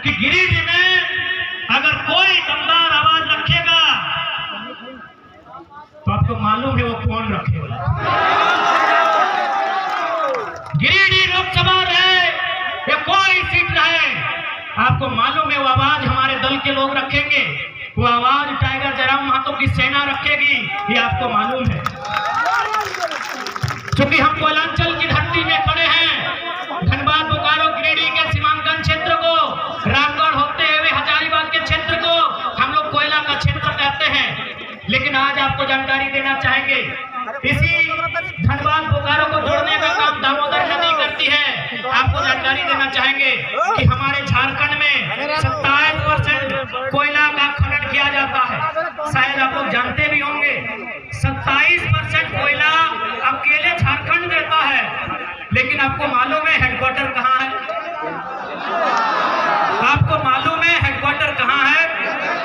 कि गिरिडीह में अगर कोई दमदार आवाज रखेगा तो आपको मालूम है वो कौन रखेगा। गिरिडीह लोकसभा रहे या कोई सीट रहे, आपको मालूम है वो आवाज हमारे दल के लोग रखेंगे, वो आवाज टाइगर जयराम महतो की सेना रखेगी, ये आपको मालूम है। क्योंकि हम कोयलांचल की धरती में खड़े हैं, धनबाद बोकारो गिरिडीह के सीमांकन क्षेत्र को, रामगढ़ होते हुए हजारीबाग के क्षेत्र को हम लोग कोयला का क्षेत्र कहते हैं। लेकिन आज आपको जानकारी देना चाहेंगे, इसी धनबाद बोकारो को जोड़ने का काम दामोदर नदी करती है। आपको जानकारी देना चाहेंगे कि हमारे झारखंड में 27% कोयला का खनन किया जाता है। शायद आप लोग जानते भी होंगे 27% कोयला अकेले झारखंड देता है। लेकिन आपको मालूम है हेडक्वार्टर कहाँ है? आपको मालूम है हेडक्वार्टर कहाँ है?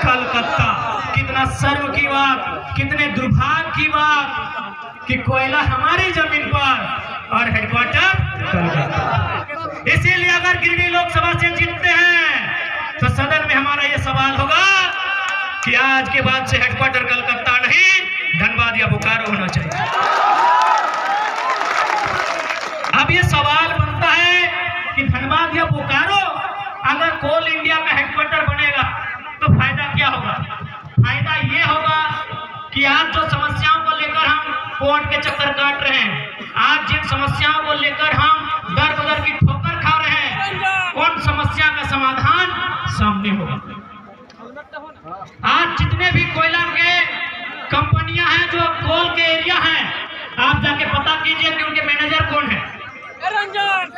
कलकत्ता। कितना शर्म की बात, कितने दुर्भाग्य की बात कि कोयला हमारी जमीन पर और हेडक्वार्टर कलकत्ता। इसीलिए अगर गिरिडीह लोकसभा से जीतते हैं तो सदन में हमारा ये सवाल होगा कि आज के बाद से हेडक्वार्टर कलकत्ता नहीं, धनबाद या बोकारो होना चाहिए। अब ये सवाल बनता है कि धनबाद या बोकारो अगर कोल इंडिया का हेडक्वार्टर बनेगा तो फायदा क्या होगा? फायदा ये होगा कि आज जो समस्याओं को लेकर हम कोर्ट के चक्कर काट रहे हैं, आज जिन समस्याओं को लेकर हम दर बदर की ठोकर खा रहे हैं, उन समस्या का समाधान सामने होगा। आज जितने भी कोयला के कंपनियां हैं जो कोल के एरिया हैं, आप जाके पता कीजिए कि उनके मैनेजर कौन है।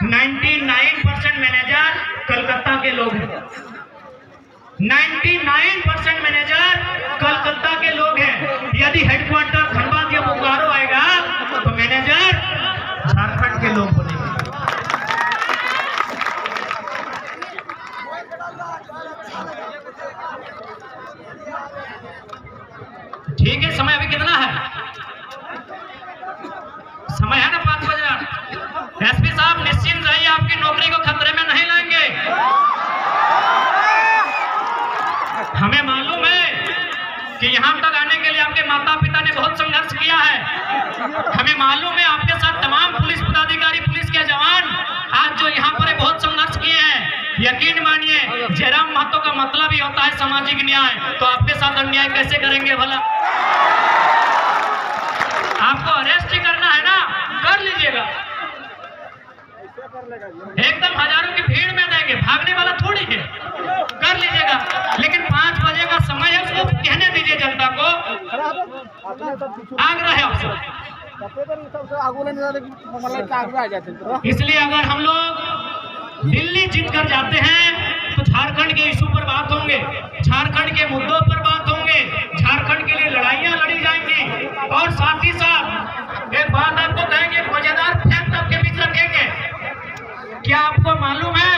99% मैनेजर कलकत्ता के लोग हैं। 99% मैनेजर कलकत्ता के लोग हैं। यदि हेडक्वार्टर धनबाद या बोकारो आएगा तो मैनेजर झारखंड के लोग बनेंगे। ठीक है, समय अभी कितना है? समय है ना 5 बजे। एसपी साहब निश्चिंत रहिए, आपकी नौकरी को खतरे में नहीं लाएंगे। हमें मालूम है कि यहाँ तक आने के लिए आपके माता पिता ने बहुत संघर्ष किया है। हमें मालूम है आपके साथ तमाम पुलिस पदाधिकारी, पुलिस के जवान आज जो यहाँ पर बहुत संघर्ष किए हैं। यकीन मानिए, जयराम महतो का मतलब ही होता है सामाजिक न्याय, तो आपके साथ अन्याय कैसे करेंगे भला? आपको अरेस्ट ही करना है ना, कर लीजिएगा, एकदम हजारों की भीड़ में देंगे, भागने वाला थोड़ी है, कर लीजिएगा। लेकिन 5 बजे का समय है, उसको कहने दीजिए जनता को। आग्रह है आपसे। इसलिए अगर हम लोग दिल्ली जीत कर जाते हैं तो झारखंड के इशू पर बात होंगे, झारखंड के मुद्दों पर बात होंगे, झारखंड के लिए लड़ाइयां लड़ी जाएंगी। और साथ ही साथ एक बात आपको कहेंगे, मजेदार फैक्ट आपके बीच रखेंगे। क्या आपको मालूम है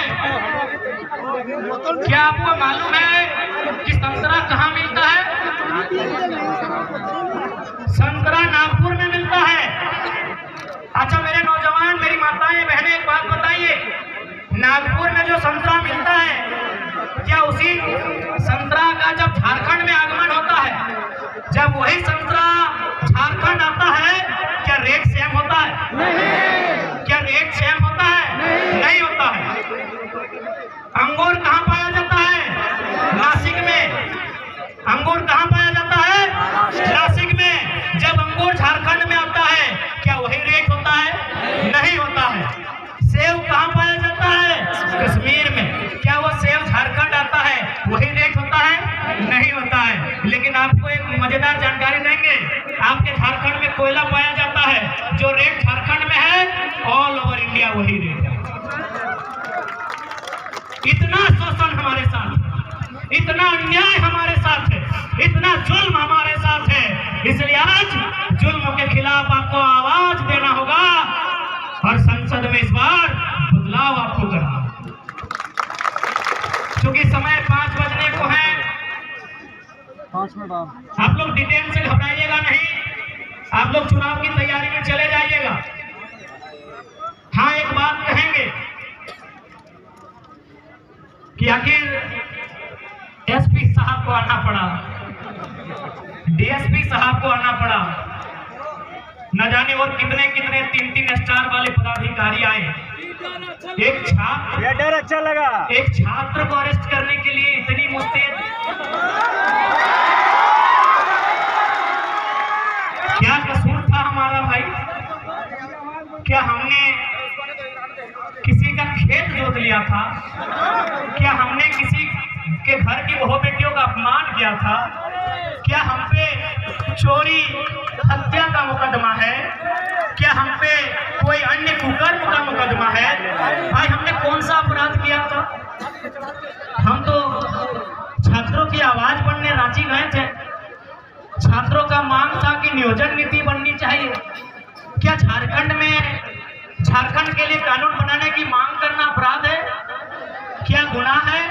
कि संतरा कहाँ मिलता है? संतरा नागपुर में मिलता है। अच्छा मेरे नौजवान, मेरी माताएं बहनें, एक बात बताइए, नागपुर में जो संतरा मिलता है, क्या उसी संतरा का जब झारखंड में आगमन होता है, जब वही संतरा झारखंड आता है, क्या रेट सेम होता है? नहीं। क्या रेट सेम होता है? नहीं होता है। अंगूर कहाँ पाया जाता है? नासिक में। अंगूर कहाँ पाया जाता है? नासिक में। जब अंगूर झारखंड में आता है, क्या वही रेट होता है? नहीं होता है। सेब कहाँ पाया जाता है? कश्मीर में। क्या वो सेब झारखंड आता है, वही रेट होता है? नहीं होता है। लेकिन आपको एक मजेदार जानकारी देंगे, आपके झारखंड में कोयला पाया जाता है, जो रेट झारखंड में है, ऑल ओवर इंडिया वही रेट है। इतना शोषण हमारे साथ है, इतना अन्याय हमारे साथ है, इतना जुल्म हमारे साथ है। इसलिए आज जुल्म के खिलाफ आपको आवाज देना होगा और संसद में इस बार बदलाव आपको करना। क्योंकि समय 5 बजने को है, 5 मिनट आप लोग डिटेल से घबराइएगा नहीं, आप लोग चुनाव की तैयारी में चले जाइएगा। हाँ, एक बात कहेंगे कि आखिर एसपी साहब को आना पड़ा, डीएसपी साहब को आना पड़ा, न जाने और कितने कितने 3-3 स्टार वाले पदाधिकारी आए। एक छात्र, ये डर अच्छा लगा। एक छात्र को अरेस्ट करने के लिए इतनी मुस्तैद, क्या कसूर था हमारा भाई? क्या हमने किसी का खेत जोत लिया था? क्या हमने किसी के घर की बहू बेटियों का अपमान किया था? क्या हम पे चोरी हत्या का मुकदमा है? क्या हम पे कोई अन्य कुकर्म का मुकदमा है? भाई हमने कौन सा अपराध किया था? हम तो छात्रों की आवाज बनने रांची गए थे। छात्रों का मांग था कि नियोजन नीति बननी चाहिए। क्या झारखंड के लिए कानून बनाने की मांग करना अपराध है? क्या गुनाह है?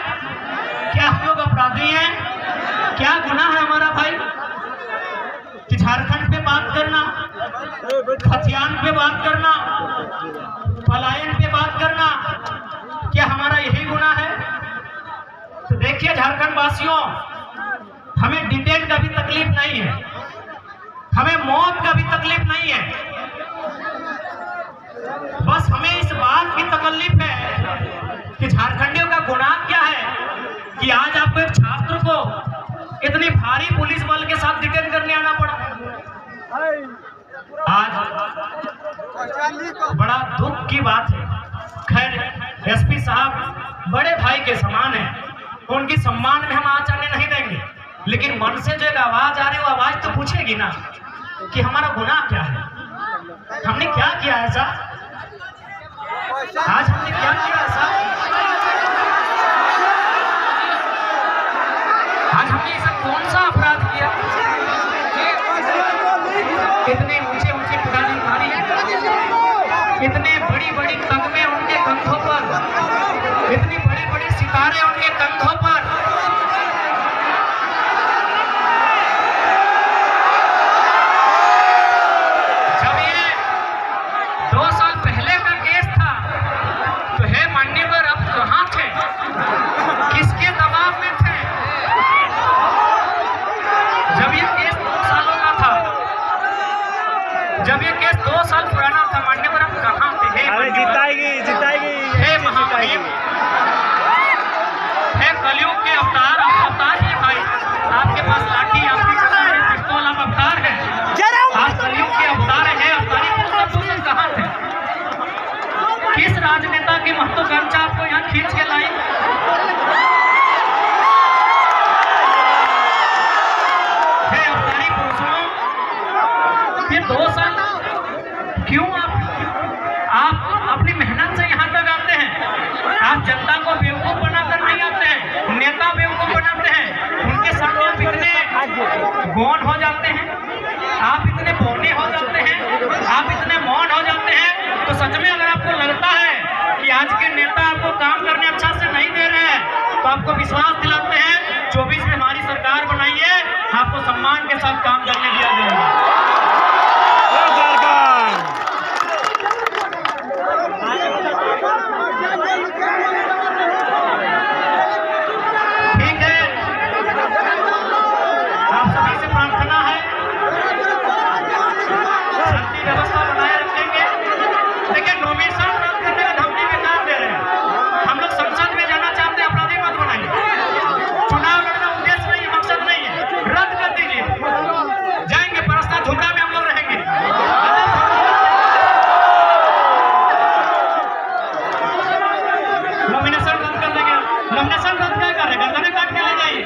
क्या हम लोग अपराधी हैं? क्या गुनाह है हमारा भाई कि झारखंड पे बात करना, खतियान पे बात करना, पलायन पे बात करना, क्या हमारा यही गुनाह है? तो देखिए झारखंड वासियों, हमें डिटेन का भी तकलीफ नहीं है, हमें मौत का भी तकलीफ नहीं है, बस हमें इस बात की तकलीफ है कि झारखंडियों का गुनाह क्या है कि आज आपको एक छात्र को इतनी भारी पुलिस बल के साथ डिटेन करने आना पड़ा। आज बड़ा दुख की बात है। खैर एसपी साहब बड़े भाई के समान हैं, उनकी सम्मान में हम आज आने नहीं देंगे, लेकिन मन से जो एक आवाज आ रही है वो आवाज तो पूछेगी ना कि हमारा गुनाह क्या है, हमने क्या किया ऐसा? आज हमने क्या किया ऐसा? आज हमने ऐसा कौन सा अपराध किया? इतने ऊंचे ऊंचे पदाधिकारी, इतने बड़ी बड़ी तगमे उनके कंधों पर, इतनी बड़ी बड़ी सितारे उनके कंधों पर, जब ये 2 साल पहले का केस था तो हे मान्यवर अब कहाँ थे? किसके दबाव में थे? जब ये केस 2 सालों का था, जब ये केस 2 साल पुराना था, मान्यवर अब कहाँ थे? हे जिताएगी हे महामहिम, हे कलयुग के अवतार, आप अवतार ही भाई, आपके पास लाठी, आपकी कला है, पिस्तौल, आप अवतार है, आप कलयुग के अवतार है। अवतारी पुरुष कहाँ थे? किस राजनेता की महत्वाकांक्षा आपको यहाँ खींच के लाई? हे अवतारी पुरुषों, ये 2 साल क्यों आप अपनी मेहनत से यहाँ तक आते हैं? आप जनता को बेवकूफ बनाकर नहीं आते हैं, नेता बेवकूफ बनाते हैं, उनके सामने आप इतने गौन हो जाते हैं, आप इतने बौने हो जाते हैं, आप इतने मौन हो जाते हैं। तो सच में अगर आपको लगता है कि आज के नेता आपको काम करने अच्छा से नहीं दे रहे हैं, तो आपको विश्वास दिलाते हैं 24 में हमारी सरकार बनाइए, आपको सम्मान के साथ काम करने दिया जाएगा। ठीक है, आप सभी से प्रार्थना है, शांति व्यवस्था बनाए रखेंगे। देखिए नोमिनेशन रद्द करने का धमकी में काम दे रहे हैं। हम लोग संसद में जाना चाहते हैं, अपराधी मत बनाइए। चुनाव लड़ना उद्देश्य नहीं है, मकसद नहीं है, रद्द कर दीजिए। जाएंगे परस्ता झुमरा में हम लोग रहेंगे। नॉमिनेशन रद्द कर देंगे, नॉमिनेशन रद्द क्या करेगा? गर्दनें काट के ले जाइए।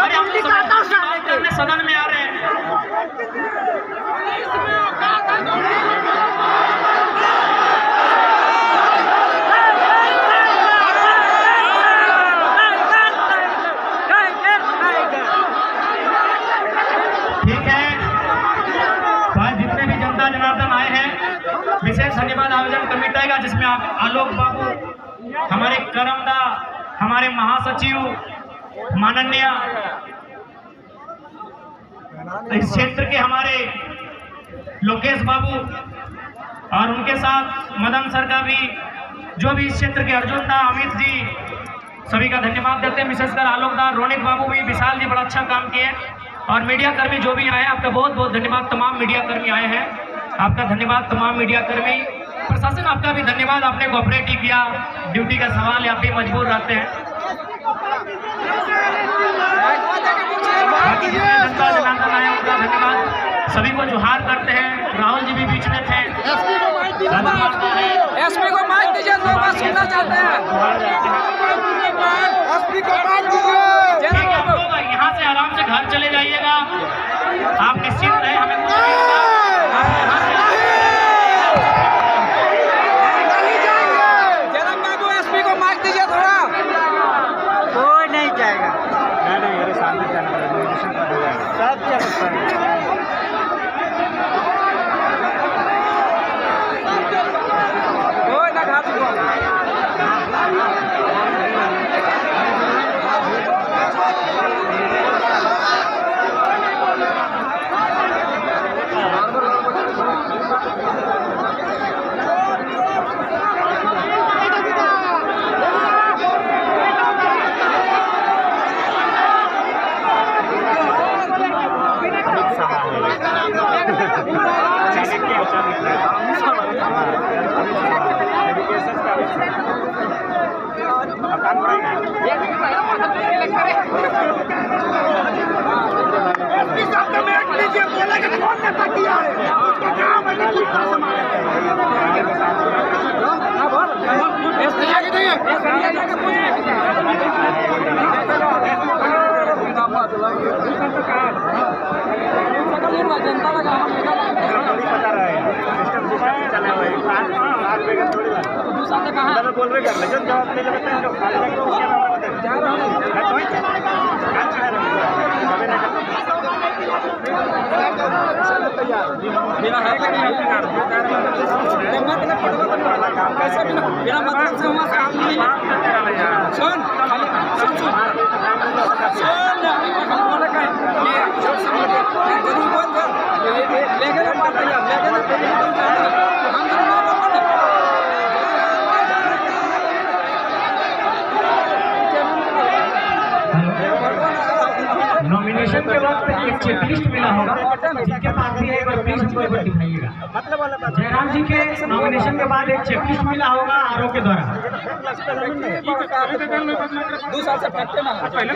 अरे हम लोग बात करने सदन में आ रहे हैं। ठीक है भाई, जितने भी जनता जनार्दन आए हैं, विशेष धन्यवाद आयोजन कमेटी का, जिसमें आप आलोक बाबू, हमारे करमदा, हमारे महासचिव माननीय इस क्षेत्र के हमारे लोकेश बाबू और उनके साथ मदन सर का भी जो भी इस क्षेत्र के अर्जुन दा, अमित जी, सभी का धन्यवाद देते हैं। विशेषकर आलोक दा, रोनित बाबू भी, विशाल जी बड़ा अच्छा काम किए। और मीडिया कर्मी जो भी आए, आपका बहुत बहुत धन्यवाद। तमाम मीडिया कर्मी आए हैं, आपका धन्यवाद। तमाम मीडिया कर्मी, प्रशासन आपका भी धन्यवाद। आपने कोऑपरेटिव किया, ड्यूटी का सवाल है, आप भी मजबूर रहते हैं। बाकी जितने जनता जनार्दन आए उनका धन्यवाद। सभी को जोहार करते हैं। राहुल जी भी बीच में थे। एसपी को माइक दीजिए, दो बात सुनना चाहते हैं। एसपी को माइक दीजिए। यहाँ से आराम से घर चले जाइएगा, आप निश्चिंत रहे, हमें कुछ नहीं होगा। जयराम बाबू, एसपी को माइक दीजिए थोड़ा। कोई नहीं जाएगा। नहीं मेरे सामने जाना सब चल बोल रहे कर लेकिन जवाब नहीं लगता है जो खाली को क्या बिना है कि नहीं कैसे बिना मतलब से वहां काम नहीं सुन सुन बोल का ये जरूर बोल लेके ना बात यार लेके ना नॉमिनेशन के वक्त एक चेकलिस्ट मिला होगा, जिनके पास भी है एक बार प्लीज हमको एक बार दिखाइएगा। जयराम जी के नॉमिनेशन के बाद एक चेकलिस्ट मिला होगा आरओ के द्वारा। 2 साल से फटते ना पहले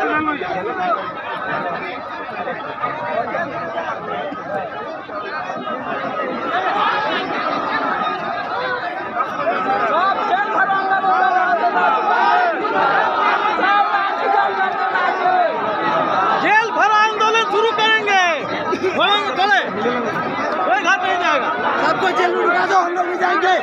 सबको जेल में डालो, हम लोग भी जाएंगे।